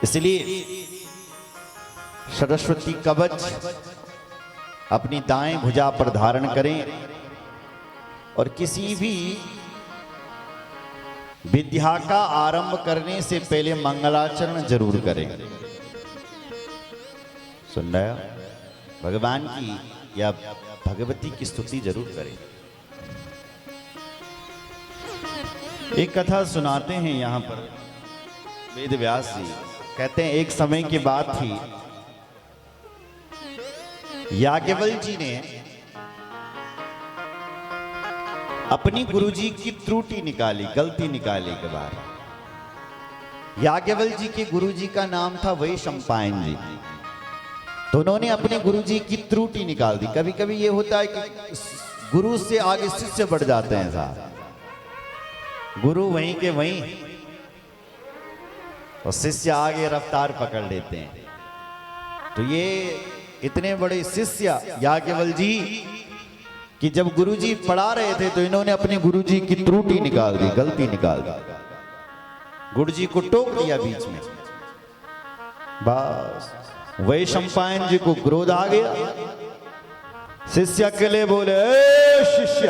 इसलिए सरस्वती कवच अपनी दाएं भुजा पर धारण करें और किसी भी विद्या का आरंभ करने से पहले मंगलाचरण जरूर करें। सुन रहे हो? भगवान की या भगवती की स्तुति जरूर करें। एक कथा सुनाते हैं यहाँ पर वेद व्यास जी। कहते हैं एक समय की बात थी, याज्ञवल्क्य जी ने अपनी गुरुजी की त्रुटि निकाली, गलती निकाली के बाद। याज्ञवल्क्य जी के गुरुजी का नाम था वैशंपायन जी। तो उन्होंने अपने गुरुजी की त्रुटि निकाल दी। कभी कभी ये होता है कि गुरु से आगे शिष्य बढ़ जाते हैं साहब। गुरु वहीं के वहीं और शिष्य आगे रफ्तार पकड़ लेते हैं। तो ये इतने बड़े शिष्य याज्ञवल्क्य जी कि जब गुरुजी पढ़ा रहे थे तो इन्होंने अपने गुरुजी की त्रुटि निकाल दी, गलती निकाल दी। गुरुजी को टोक दिया बीच में। बस वैशंपायन जी को क्रोध आ गया। शिष्य के लिए बोले, ए शिष्य,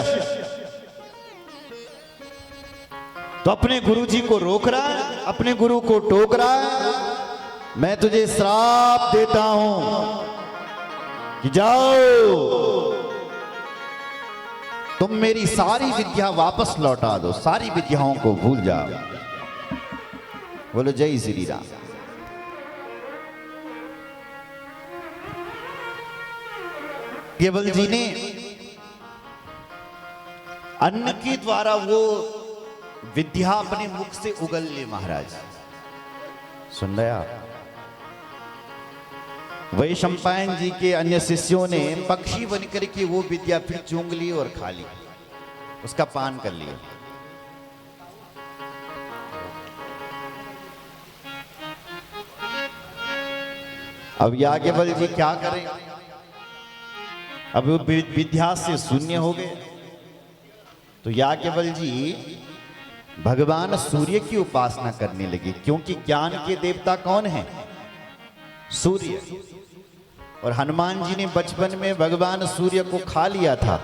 तो अपने गुरुजी को रोक रहा है, अपने गुरु को टोक रहा है। मैं तुझे श्राप देता हूं कि जाओ तुम मेरी सारी विद्या वापस लौटा दो, सारी विद्याओं को भूल जाओ। बोलो जय श्री राम। याज्ञवल्क्य जी ने अन्न के द्वारा वो विद्या अपने मुख से उगल ली। महाराज सुन रहे आप? वैशंपायन जी के अन्य शिष्यों ने पक्षी बनकर के वो विद्या फिर चूंग ली और खा ली, उसका पान कर लिया। अब याज्ञवल्क्य जी क्या करें? अब वो विद्या से शून्य हो गए। तो याज्ञवल्क्य जी भगवान सूर्य की उपासना करने लगे, क्योंकि ज्ञान के देवता कौन है? सूर्य। और हनुमान जी ने बचपन में भगवान सूर्य को खा लिया था।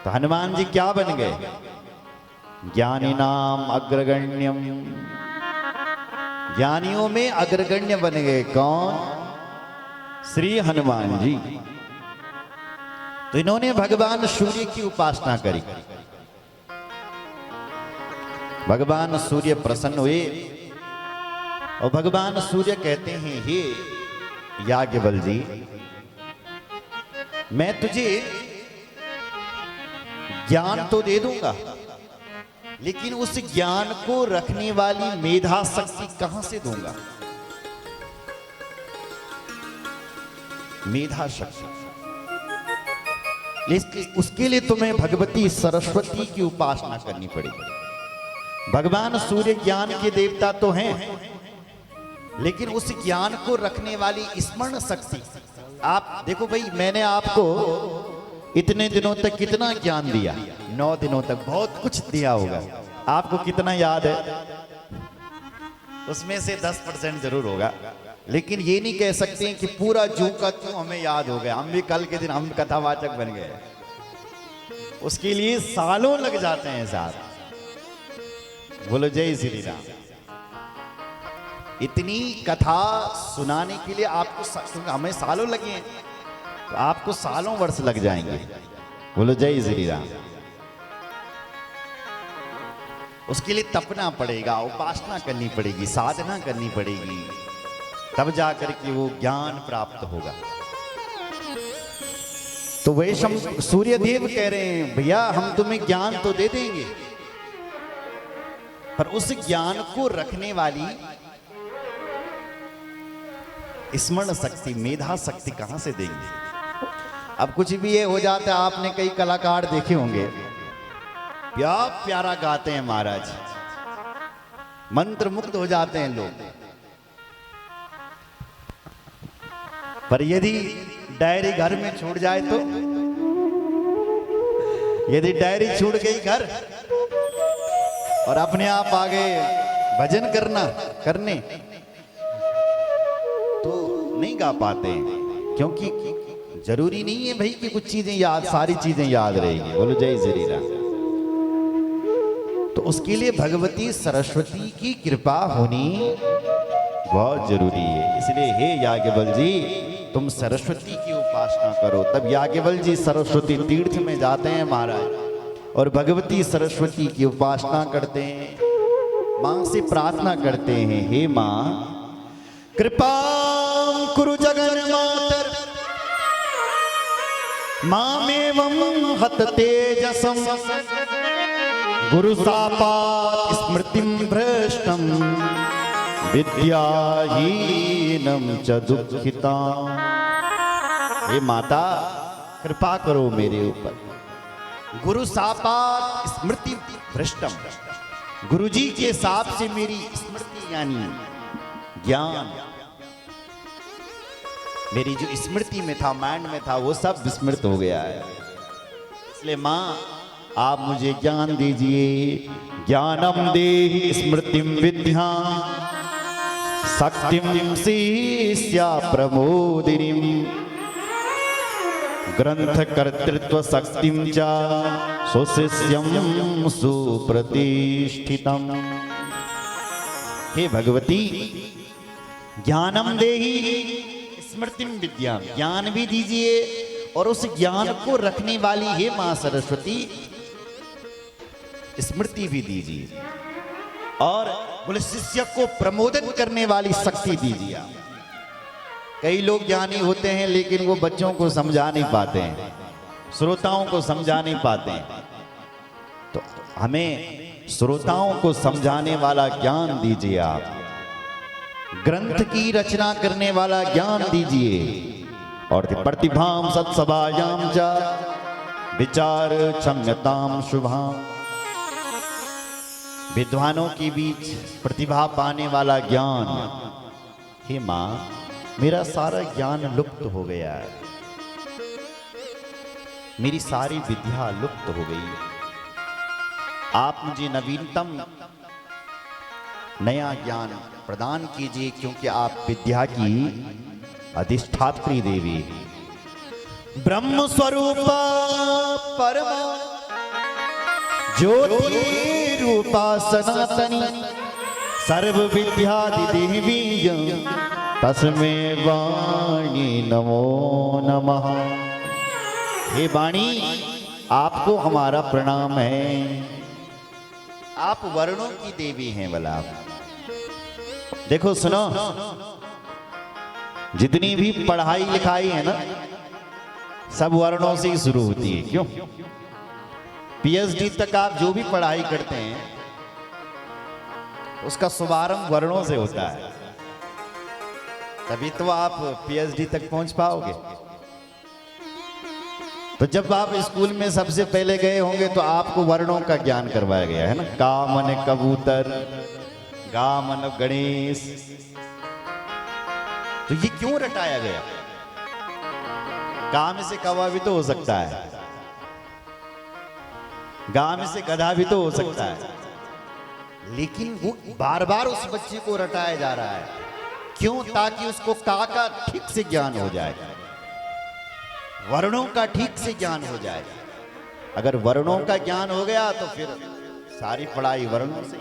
तो हनुमान जी क्या बन गए? ज्ञानिनाम अग्रगण्यम, ज्ञानियों में अग्रगण्य बन गए। कौन? श्री हनुमान जी। तो इन्होंने भगवान सूर्य की उपासना करी। भगवान सूर्य प्रसन्न हुए और भगवान सूर्य कहते हैं, हे याज्ञवल्क्य जी, मैं तुझे ज्ञान तो दे दूंगा, लेकिन उस ज्ञान को रखने वाली मेधा शक्ति कहां से दूंगा? मेधा शक्ति, उसके लिए तुम्हें भगवती सरस्वती की उपासना करनी पड़ेगी। भगवान सूर्य ज्ञान के देवता तो हैं, लेकिन उस ज्ञान को रखने वाली स्मरण शक्ति। आप देखो भाई, मैंने आपको इतने दिनों तक कितना ज्ञान दिया? 9 दिनों तक बहुत कुछ दिया होगा। आपको कितना याद है? उसमें से 10% जरूर होगा। लेकिन ये नहीं कह सकते कि पूरा जू का तू हमें याद हो गया। हम भी कल के दिन हम कथावाचक बन गए। उसके लिए सालों लग जाते हैं साहब। बोलो जय श्री राम। इतनी कथा सुनाने के लिए आपको, हमें सालों लगे हैं, तो आपको सालों वर्ष लग जाएंगे। बोलो जय श्री राम। उसके लिए तपना पड़ेगा, उपासना करनी पड़ेगी, साधना करनी पड़ेगी, तब जाकर के वो ज्ञान प्राप्त होगा। तो वैशम सूर्यदेव कह रहे हैं, भैया हम तुम्हें ज्ञान तो दे देंगे, पर उस ज्ञान को रखने वाली स्मरण शक्ति, मेधा शक्ति कहां से देंगे? अब कुछ भी ये हो जाता है। आपने कई कलाकार देखे होंगे, क्या प्यारा गाते हैं महाराज, मंत्र मुग्ध हो जाते हैं लोग। पर यदि डायरी घर में छूट जाए तो, यदि डायरी छूट गई घर और अपने आप आगे भजन करने, नहीं गा पाते हैं, क्योंकि जरूरी नहीं है भाई कि कुछ चीजें याद, सारी चीजें याद रहेगी। बोलो जय श्री राम। तो उसके लिए भगवती सरस्वती की कृपा होनी बहुत जरूरी है। इसलिए हे याज्ञवल्क्य जी, तुम सरस्वती की उपासना करो। तब याज्ञवल्क्य जी सरस्वती तीर्थ में जाते हैं महाराज, और भगवती सरस्वती की उपासना करते हैं, मां से प्रार्थना करते हैं, हे मां कृपा कुरु जगन मातर मामेवं हत तेजसम गुरु सापात स्मृतिम भ्रष्टम विद्याहीनम च दुखिता। हे माता कृपा करो मेरे ऊपर। गुरु सापात स्मृति भ्रष्टम, गुरु जी के साप से मेरी स्मृति यानी ज्ञान, मेरी जो स्मृति में था, माइंड में था, वो सब विस्मृत हो गया है। इसलिए मां आप मुझे ज्ञान दीजिए। ज्ञानम देहि स्मृतिम विद्या शक्तिम शिष्या प्रमोदिनीम ग्रंथ कर्तृत्व शक्तिम च सुशिष्यम सुप्रतिष्ठितम। हे भगवती, ज्ञानम देहि स्मृतिम विद्या, ज्ञान भी दीजिए और उस ज्ञान को रखने वाली हे मां सरस्वती स्मृति भी दीजिए, और बोले शिष्य को प्रमोदित करने वाली शक्ति दीजिए। कई लोग ज्ञानी होते हैं लेकिन वो बच्चों को समझा नहीं पाते हैं, श्रोताओं को समझा नहीं पाते हैं। तो हमें श्रोताओं को समझाने वाला ज्ञान दीजिए आप, ग्रंथ की रचना करने वाला ज्ञान दीजिए, और प्रतिभाम सत्सभायाम च विचार क्षम्यताम शुभाम, विद्वानों के बीच प्रतिभा पाने वाला ज्ञान। हे मां, मेरा सारा ज्ञान लुप्त हो गया है, मेरी सारी विद्या लुप्त हो गई है। आप मुझे नवीनतम नया ज्ञान प्रदान कीजिए, क्योंकि आप विद्या की अधिष्ठात्री देवी, ब्रह्म स्वरूप परम ज्योति रूपा सनातनी सर्व विद्या देवी तस्मै वाणी नमो नमः। हे वाणी, आपको हमारा प्रणाम है। आप वर्णों की देवी हैं। भला देखो, सुनो, जितनी भी पढ़ाई लिखाई है ना, सब वर्णों से ही शुरू होती है। क्यों? पीएचडी तक आप जो भी पढ़ाई करते हैं उसका शुभारंभ वर्णों से होता है, तभी तो आप पीएचडी तक पहुंच पाओगे। तो जब आप स्कूल में सबसे पहले गए होंगे तो आपको वर्णों का ज्ञान करवाया गया है ना। का मन कबूतर, गा मन गणेश। तो ये क्यों रटाया गया? गा में से कौवा भी तो हो सकता है, गा में से गधा भी तो हो सकता है, लेकिन वो बार बार उस बच्चे को रटाया जा रहा है। क्यों? ताकि उसको का ठीक से ज्ञान हो जाए, वर्णों का ठीक से ज्ञान हो जाए। अगर वर्णों का ज्ञान हो गया तो फिर सारी पढ़ाई वर्णों से।